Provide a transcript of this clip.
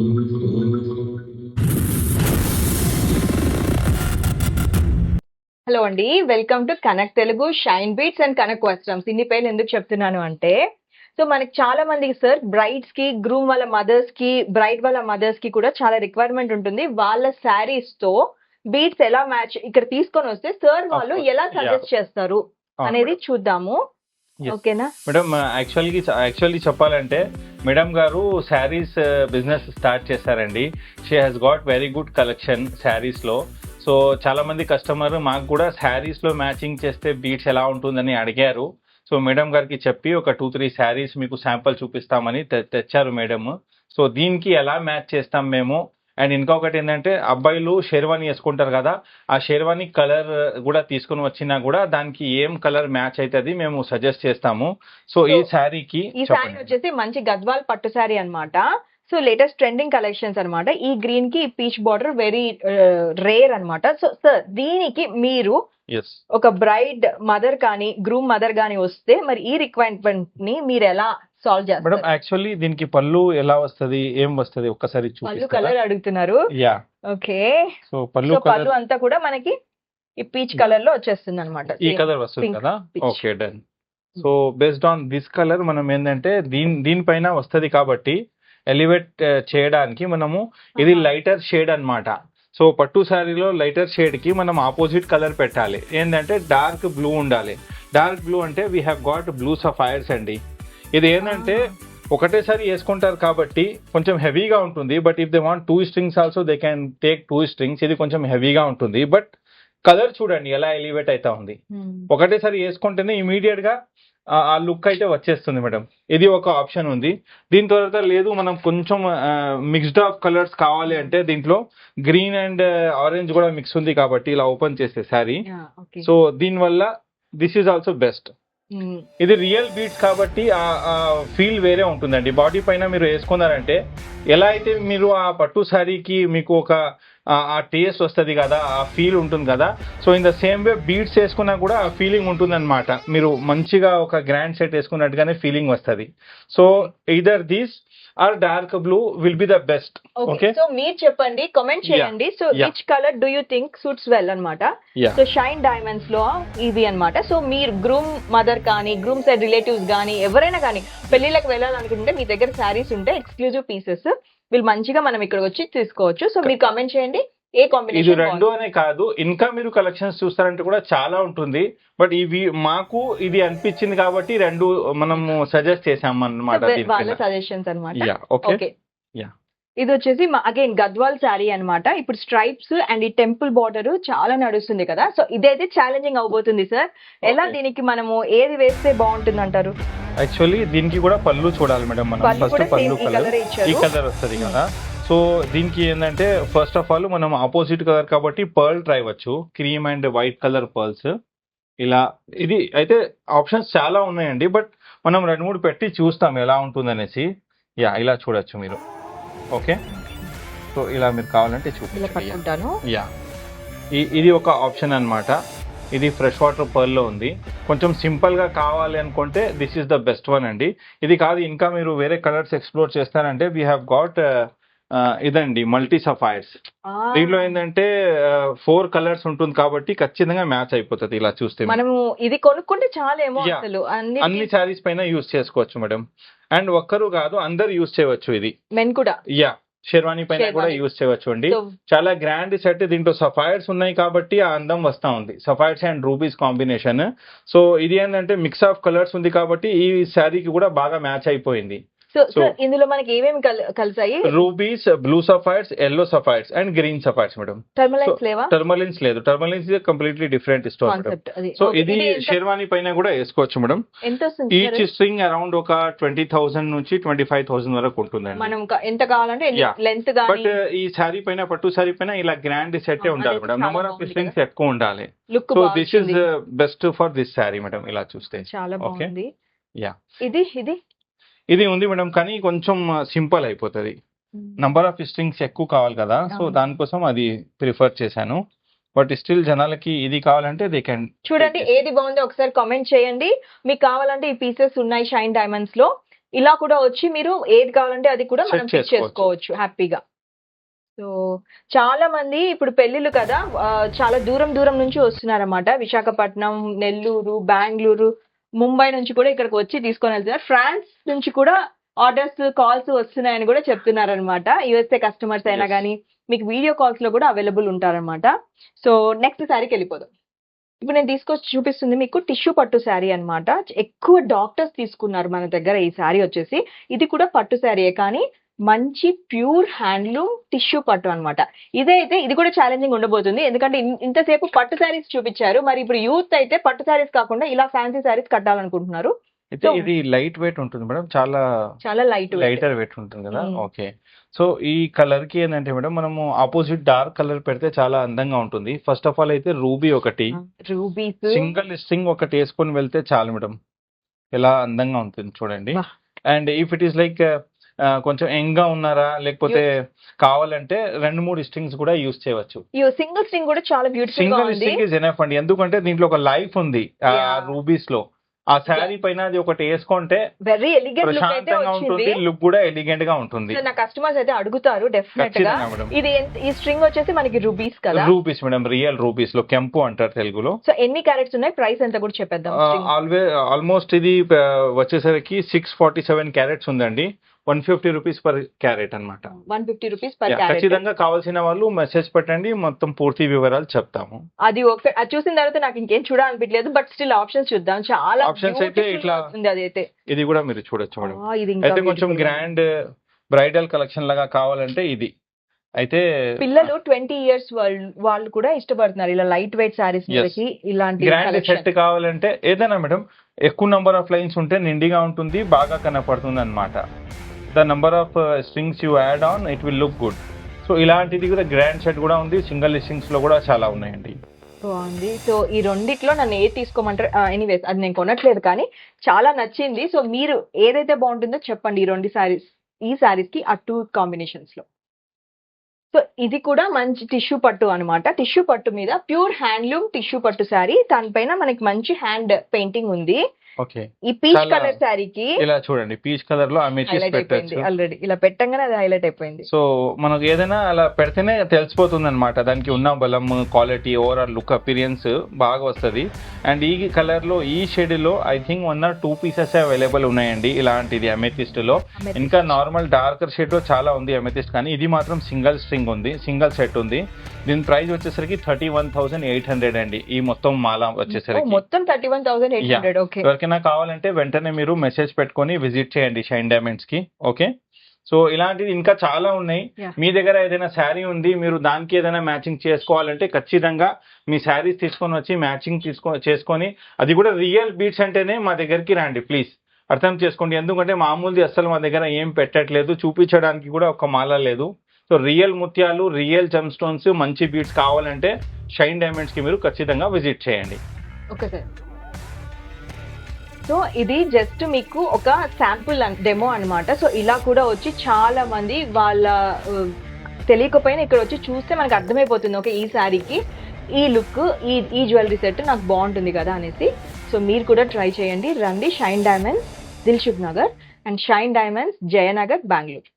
Hello అండి, welcome to Kanak Telugu, Shine Beats and Kanak Vastrams. ఇన్ని పేర్లు ఎందుకు చెప్తున్నాను అంటే, సో మనకి చాలా మందికి సార్ బ్రైడ్స్ కి, గ్రూమ్ వాళ్ళ మదర్స్ కి, బ్రైడ్ వాళ్ళ మదర్స్ కి కూడా చాలా రిక్వైర్మెంట్ ఉంటుంది. వాళ్ళ శారీస్ తో బీట్స్ ఎలా మ్యాచ్ ఇక్కడ తీసుకొని వస్తే సార్ వాళ్ళు ఎలా సజెస్ట్ చేస్తారు అనేది చూద్దాము. ఓకేనా మేడం? యాక్చువల్లీ చెప్పాలంటే మేడం గారు శారీస్ బిజినెస్ స్టార్ట్ చేశారండి. She has got very good collection saris లో. సో చాలా మంది కస్టమర్ మాకు కూడా శారీస్ లో మ్యాచింగ్ చేస్తే బీట్స్ ఎలా ఉంటుందని అడిగారు. సో మేడం గారికి చెప్పి ఒక 2-3 శారీస్ మీకు శాంపుల్ చూపిస్తామని తెచ్చారు మేడం. సో దీనికి ఎలా మ్యాచ్ చేస్తాం మేము. అండ్ ఇంకొకటి ఏంటంటే అబ్బాయిలు షేర్వాణి వేసుకుంటారు కదా, ఆ షేర్వాణి కలర్ కూడా తీసుకుని వచ్చినా కూడా దానికి ఏం కలర్ మ్యాచ్ అవుతుంది మేము సజెస్ట్ చేస్తాము. సో ఈ శారీకి వచ్చేసి మంచి గద్వాల్ పట్టు శారీ అన్నమాట. సో లేటెస్ట్ ట్రెండింగ్ కలెక్షన్స్ అన్నమాట. ఈ గ్రీన్ కి పీచ్ బార్డర్ వెరీ రేర్ అన్నమాట. సో సార్ దీనికి మీరు ఒక బ్రైడ్ మదర్ కానీ గ్రూమ్ మదర్ కానీ వస్తే మరి ఈ రిక్వైర్మెంట్ ని మీరు ఎలా సాల్వ్ చేస్తారు? మేడం యాక్చువల్లీ దీనికి పళ్ళు ఎలా వస్తది, ఏం వస్తది ఒక్కసారి పళ్ళు కలర్ అడుగుతున్నారు. Yeah okay. సో పళ్ళు అంతా కూడా మనకి ఈ పీచ్ కలర్ లో వచ్చేస్తుంది అన్నమాట. ఈ కలర్ వస్తుంది కదా. Okay done. So based on this colour మనం ఏంటంటే దీనిపైన వస్తది కాబట్టి ఎలివేట్ చేయడానికి మనము ఇది లైటర్ షేడ్ అన్నమాట. సో పట్టు శారీలో లైటర్ షేడ్ కి మనం ఆపోజిట్ కలర్ పెట్టాలి. ఏంటంటే డార్క్ బ్లూ ఉండాలి. డార్క్ బ్లూ అంటే we have got blue sapphires అండి. ఇది ఏంటంటే ఒకటేసారి వేసుకుంటారు కాబట్టి కొంచెం హెవీగా ఉంటుంది. But if they want 2 strings also they can take 2 strings. ఇది కొంచెం హెవీగా ఉంటుంది. బట్ కలర్ చూడండి ఎలా ఎలివేట్ అవుతా ఉంది. ఒకటేసారి వేసుకుంటేనే ఇమీడియట్ గా ఆ లుక్ అయితే వచ్చేస్తుంది మేడం. ఇది ఒక ఆప్షన్ ఉంది. దీని తర్వాత లేదు మనం కొంచెం మిక్స్డ్ ఆఫ్ కలర్స్ కావాలి అంటే దీంట్లో గ్రీన్ అండ్ ఆరెంజ్ కూడా మిక్స్ ఉంది కాబట్టి ఇలా ఓపెన్ చేస్తే శారీ. సో దీనివల్ల దిస్ ఈజ్ ఆల్సో బెస్ట్. ఇది రియల్ బీట్స్ కాబట్టి ఆ ఫీల్ వేరే ఉంటుందండి. బాడీ పైన మీరు వేసుకున్నారంటే ఎలా అయితే మీరు ఆ పట్టు శారీకి మీకు ఒక ఆ టేస్ట్ వస్తుంది కదా, ఆ ఫీల్ ఉంటుంది కదా. So in the same way beats వేసుకున్నా కూడా ఆ ఫీలింగ్ ఉంటుంది అనమాట. మీరు మంచిగా ఒక గ్రాండ్ సెట్ వేసుకున్నట్టుగానే ఫీలింగ్ వస్తుంది. So either these are dark blue will be the best. Okay. So మీరు చెప్పండి, కామెంట్ చేయండి. So which colour do you think suits well అన్నమాట. సో షైన్ డైమండ్స్ లో ఇది అన్నమాట. సో మీరు గ్రూమ్ మదర్ కానీ గ్రూమ్ సైడ్ రిలేటివ్స్ కానీ ఎవరైనా కానీ పెళ్లిళ్ళకి వెళ్ళాలనుకుంటే మీ దగ్గర శారీస్ ఉంటే ఎక్స్క్లూజివ్ పీసెస్ వీళ్ళు మంచిగా మనం ఇక్కడ వచ్చి తీసుకోవచ్చు. సో మీరు కామెంట్ చేయండి ఏ కాంబినేషన్. ఇది రెండు అనే కాదు, ఇంకా మీరు కలెక్షన్స్ చూస్తారంటే కూడా చాలా ఉంటుంది. బట్ ఇవి మాకు ఇది అనిపించింది కాబట్టి రెండు మనం సజెస్ట్ చేసాం అన్నమాట. వాళ్ళ సజెషన్స్ అన్నమాట. ఓకే. ఇది వచ్చేసి అగైన్ గద్వాల్ శారీ అన్నమాట. ఇప్పుడు స్ట్రైప్స్ అండ్ ఈ టెంపుల్ బార్డర్ చాలా నడుస్తుంది కదా. సో ఇదైతే ఛాలెంజింగ్ అవబోతుంది సార్. ఎలా దీనికి మనము ఏది వేస్తే బాగుంటుంది అంటారు? యాక్చువల్లీ దీనికి కూడా పళ్ళు చూడాలి మేడం. మనం ఫస్ట్ పళ్ళు కలర్ ఈ కలర్ వస్తుంది కదా. సో దీనికి ఏంటంటే ఫస్ట్ ఆఫ్ ఆల్ మనం ఆపోజిట్ కలర్ కాబట్టి పర్ల్ ట్రై వచ్చు. Cream and white colour pearls ఇలా. ఇది అయితే ఆప్షన్స్ చాలా ఉన్నాయండి. బట్ మనం 2-3 పెట్టి చూస్తాం ఎలా ఉంటుంది అనేసి. ఇలా చూడొచ్చు మీరు. ఓకే. సో ఇలా మీరు కావాలంటే చూపించుకుంటాను. ఇది ఒక ఆప్షన్ అన్నమాట. ఇది ఫ్రెష్ వాటర్ పర్ల్ లో ఉంది. కొంచెం సింపుల్ గా కావాలి అనుకుంటే this is the best one అండి. ఇది కాదు ఇంకా మీరు వేరే కలర్స్ ఎక్స్ప్లోర్ చేస్తారంటే వీ హ్యావ్ గాట్ ఇదండి మల్టీ సఫైర్స్. దీంట్లో ఏంటంటే 4 కలర్స్ ఉంటుంది కాబట్టి ఖచ్చితంగా మ్యాచ్ అయిపోతుంది. ఇలా చూస్తే మనము ఇది కొనుక్కుంటే చాలా ఏమో అసలు అన్ని శారీస్ పైన యూజ్ చేసుకోవచ్చు మేడం. అండ్ ఒక్కరు కాదు అందరు యూజ్ చేయవచ్చు. ఇది మెన్ కూడా షెర్వాణి పైన కూడా యూజ్ చేయవచ్చు అండి. చాలా గ్రాండ్ సెట్. దీంట్లో సఫైర్స్ ఉన్నాయి కాబట్టి ఆ అందం వస్తా ఉంది. Sapphires and rubies combination. So ఇది ఏంటంటే మిక్స్ ఆఫ్ కలర్స్ ఉంది కాబట్టి ఈ శారీకి కూడా బాగా మ్యాచ్ అయిపోయింది. సో ఇందులో మనకి ఏమేమి కలిసాయి? Rubies, blue sapphires, yellow sapphires and green sapphires madam. Tourmalines లేవా? టర్మలైన్స్ లేదు. Tourmalines is completely different stone madam. So ఇది షెర్వాణి పైన కూడా వేసుకోవచ్చు మేడం. ఈచ్ స్ట్రింగ్ అరౌండ్ ఒక 20,000 నుంచి 25,000 వరకు ఉంటుందండి. మనం ఎంత కావాలంటే లెంత్ గాని. బట్ ఈ శారీ పైన పట్టు శారీ పైన ఇలా గ్రాండ్ సెట్ ఉండాలి మేడం. నెంబర్ ఆఫ్ స్ట్రింగ్స్ ఎక్కువ ఉండాలి. So this is best for this sari madam. ఇలా చూస్తే చాలా బాగుంది. ఇది ఇది ఉంది మేడం కానీ కొంచెం సింపుల్ అయిపోతుంది. నంబర్ ఆఫ్ స్ట్రింగ్స్ ఎక్కువ కావాలి కదా. సో దానికోసం అది ప్రిఫర్ చేశాను. బట్ స్టిల్ జనాలకి ఇది కావాలంటే దే కెన్ చూడండి. ఏది బాగుందో ఒకసారి కామెంట్ చేయండి. మీకు కావాలంటే ఈ పీసెస్ ఉన్నాయి షైన్ డైమండ్స్ లో. ఇలా కూడా వచ్చి మీరు ఏది కావాలంటే అది కూడా Set మనం పిక్ చేసుకోవచ్చు. చేసుకోవచ్చు హ్యాపీగా. సో చాలా మంది ఇప్పుడు పెళ్ళిళ్ళు కదా, చాలా దూరం దూరం నుంచి వస్తున్నారన్నమాట. విశాఖపట్నం, నెల్లూరు, బెంగళూరు, ముంబై నుంచి కూడా ఇక్కడికి వచ్చి తీసుకొని వెళ్తున్నారు. ఫ్రాన్స్ నుంచి కూడా ఆర్డర్స్, కాల్స్ వస్తున్నాయని కూడా చెప్తున్నారనమాట. యుఎస్ఏ కస్టమర్స్ అయినా Yes. కానీ మీకు వీడియో కాల్స్ లో కూడా అవైలబుల్ ఉంటారన్నమాట. సో నెక్స్ట్ శారీకి వెళ్ళిపోదాం. ఇప్పుడు నేను తీసుకొచ్చి చూపిస్తుంది మీకు టిష్యూ పట్టు శారీ అన్నమాట. ఎక్కువ డాక్టర్స్ తీసుకున్నారు మన దగ్గర ఈ శారీ వచ్చేసి. ఇది కూడా పట్టు శారీయే కానీ మంచి ప్యూర్ హ్యాండ్లూమ్ టిష్యూ పట్టు అన్నమాట. ఇదైతే ఇది కూడా ఛాలెంజింగ్ ఉండబోతుంది. ఎందుకంటే ఇంతసేపు పట్టు శారీస్ చూపించారు. మరి ఇప్పుడు యూత్ అయితే పట్టు శారీస్ కాకుండా ఇలా ఫ్యాన్సీ శారీస్ కట్టాలనుకుంటున్నారు. అయితే So, ఇది లైట్ వెయిట్ ఉంటుంది మేడం, చాలా చాలా లైట్ లైటర్ వెయిట్ ఉంటుంది కదా. Mm. ఓకే. సో ఈ కలర్ కి ఏంటంటే మేడం మనము ఆపోజిట్ డార్క్ కలర్ పెడితే చాలా అందంగా ఉంటుంది. ఫస్ట్ ఆఫ్ ఆల్ అయితే రూబీ ఒకటి, రూబీస్. సింగిల్ స్ట్రింగ్ ఒకటి వేసుకొని వెళ్తే చాలు మేడం, ఎలా అందంగా ఉంటుంది చూడండి. Wah. And if it is like కొంచెం యంగ్ గా ఉన్నారా, లేకపోతే కావాలంటే 2-3 స్ట్రింగ్స్ కూడా యూస్ చేయవచ్చు. సింగిల్ స్ట్రింగ్ కూడా చాలా బ్యూటిఫుల్ గా సింగిల్ ఉంది. స్ట్రింగ్ ఇస్ ఎనఫ్ అండి, ఎందుకంటే దీంట్లో ఒక లైఫ్ ఉంది ఆ Yeah. రూబీస్ లో. ఆ శారీ పైన అది ఒకటి వేసుకుంటే వెరీ ఎలిగెంట్ లుక్ అయితే ప్రశాంతంగా ఉంటుంది, వచ్చింది. లుక్ కూడా ఎలిగెంట్ గా ఉంటుంది. నా కస్టమర్స్ అయితే అడుగుతారు డెఫినెట్ గా. ఖచ్చితంగా మేడం. ఇది ఈ స్ట్రింగ్ వచ్చేసి మనకి రూబీస్ కదా. రూపీస్ మేడం, రియల్ రూపీస్ లో కెంపు అంటారు తెలుగులో. సో ఎన్ని క్యారెట్స్ ఉన్నాయి, ప్రైస్ ఎంత కూడా చెప్పేద్దాం. ఆల్మోస్ట్ ఇది వచ్చేసరికి 647 క్యారెట్స్ ఉందండి. 150 రూపీస్ పర్ క్యారెట్ అనమాట. 150 రూపీస్ పర్ క్యారెట్. ఖచ్చితంగా కావాల్సిన వాళ్ళు మెసేజ్ పెట్టండి, మొత్తం పూర్తి వివరాలు చెప్తాము. అది ఒకసారి అది చూసిన తర్వాత నాకు ఇంకేం చూడాలనిపించలేదు. బట్ స్టిల్ ఆప్షన్స్ చూద్దాం. చాలా Options అయితే beautiful ఇట్లా గా ఉంది అదైతే. ఇది కూడా మీరు చూడొచ్చు మేడం. ఇది ఇంకా అయితే కొంచెం beautiful గా ఉంది. గ్రాండ్ బ్రైడల్ కలెక్షన్ లాగా కావాలంటే ఇది అయితే పిల్లలు 20 ఇయర్స్ వాళ్ళు కూడా ఇష్టపడుతున్నారు ఇలా లైట్ వెయిట్ సారీస్ మీదకి ఇలాంటి గ్రాండ్ collection. సెట్ కావాలంటే ఏదైనా మేడం ఎక్కువ నంబర్ ఆఫ్ లైన్స్ ఉంటే నిండిగా ఉంటుంది, బాగా కనపడుతుంది అనమాట. The number of strings you add on it will look good. So ఇలాంటిది కూడా గ్రాండ్ సెట్ కూడా ఉంది, సింగిల్ లిస్టింగ్స్ లో కూడా చాలా ఉన్నాయండి. బాగుంది. సో ఈ రెండిట్లో నన్ను ఏది తీసుకోమంటారు? ఎనీవేస్ అది నేను కొనట్లేదు కానీ చాలా నచ్చింది. సో మీరు ఏదైతే బాగుంటుందో చెప్పండి. ఈ సారీస్ కి ఆ 2 కాంబినేషన్స్ లో. సో ఇది కూడా మంచి టిష్యూ పట్టు అన్నమాట. టిష్యూ పట్టు మీద ప్యూర్ హ్యాండ్లూమ్ టిష్యూ పట్టు శారీ, దానిపైన మనకి మంచి హ్యాండ్ పెయింటింగ్ ఉంది. ఓకే, ఈ పీచ్ చాలా కలర్ శారీకి ఇలా చూడండి, పీచ్ కలర్ లో అమెథిస్ట్ హైలైట్ అయిపోయింది. పెట్టచ్చు. ఆల్రెడీ ఇలా పెట్టంగానే అది హైలైట్ అయిపోయింది. సో మనకు ఏదైనా అలా పెడితేనే తెలిసిపోతుంది అనమాట, దానికి ఉన్న బలం, క్వాలిటీ, ఓవరాల్ లుక్, అపీరియన్స్ బాగా వస్తుంది. అండ్ ఈ కలర్ లో, ఈ షేడ్ లో I think 1 or 2 pieces available ఉన్నాయండి ఇలాంటిది అమెథిస్ట్ లో. Amethyst. ఇంకా నార్మల్ డార్కర్ షేడ్ లో చాలా ఉంది అమెథిస్ట్, కానీ ఇది మాత్రం సింగిల్ స్ట్రింగ్ ఉంది, సింగిల్ సెట్ ఉంది. దీని ప్రైస్ వచ్చేసరికి 31,800 అండి. ఈ మొత్తం మాల వచ్చేసరికి మొత్తం 31,800. ఓకే. ఎవరికైనా కావాలంటే వెంటనే మీరు మెసేజ్ పెట్టుకొని విజిట్ చేయండి షైన్ డైమండ్స్ కి. ఓకే, సో ఇలాంటివి ఇంకా చాలా ఉన్నాయి. Yeah. మీ దగ్గర ఏదైనా శారీ ఉంది, మీరు దానికి ఏదైనా మ్యాచింగ్ చేసుకోవాలంటే ఖచ్చితంగా మీ శారీస్ తీసుకొని వచ్చి మ్యాచింగ్ చేసుకొని, అది కూడా రియల్ బీట్స్ అంటేనే మా దగ్గరికి రండి ప్లీజ్, అర్థం చేసుకోండి. ఎందుకంటే మామూలుది అస్సలు మా దగ్గర ఏం పెట్టట్లేదు, చూపించడానికి కూడా ఒక మాల లేదు. సో రియల్ ముత్యాలు, రియల్ జమ్ స్టోన్స్, మంచి బీట్స్ కావాలంటే షైన్ డైమండ్స్ కి మీరు ఖచ్చితంగా విజిట్ చేయండి. Okay sir. సో ఇది జస్ట్ మీకు ఒక శాంపుల్ డెమో అన్నమాట. సో ఇలా కూడా వచ్చి చాలా మంది వాళ్ళ తెలియకపోయినా ఇక్కడ వచ్చి చూస్తే మనకు అర్థమైపోతుంది, ఓకే ఈ శారీకి ఈ లుక్, ఈ జ్యువెలరీ సెట్ నాకు బాగుంటుంది కదా అనేసి. సో మీరు కూడా ట్రై చేయండి. రండి shine diamonds, Dilsukh Nagar and shine diamonds, Jayanagar, Bengaluru.